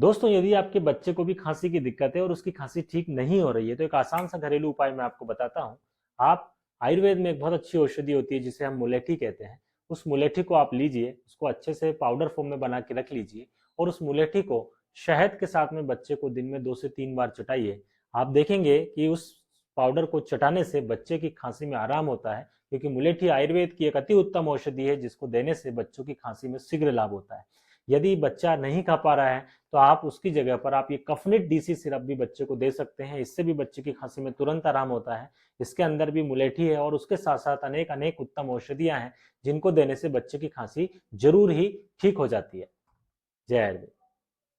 दोस्तों, यदि आपके बच्चे को भी खांसी की दिक्कत है और उसकी खांसी ठीक नहीं हो रही है तो एक आसान सा घरेलू उपाय मैं आपको बताता हूँ। आप आयुर्वेद में एक बहुत अच्छी औषधि होती है जिसे हम मुलेठी कहते हैं। उस मुलेठी को आप लीजिए, उसको अच्छे से पाउडर फॉर्म में बना के रख लीजिए और उस मुलेठी को शहद के साथ में बच्चे को दिन में 2 से 3 बार चटाइए। आप देखेंगे कि उस पाउडर को चटाने से बच्चे की खांसी में आराम होता है, क्योंकि मुलेठी आयुर्वेद की एक अति उत्तम औषधि है जिसको देने से बच्चों की खांसी में शीघ्र लाभ होता है। यदि बच्चा नहीं खा पा रहा है तो आप उसकी जगह पर आप ये कफनिट डीसी सिरप भी बच्चे को दे सकते हैं। इससे भी बच्चे की खांसी में तुरंत आराम होता है। इसके अंदर भी मुलेठी है और उसके साथ साथ अनेक अनेक उत्तम औषधियां हैं जिनको देने से बच्चे की खांसी जरूर ही ठीक हो जाती है। जय आयुर्वेद।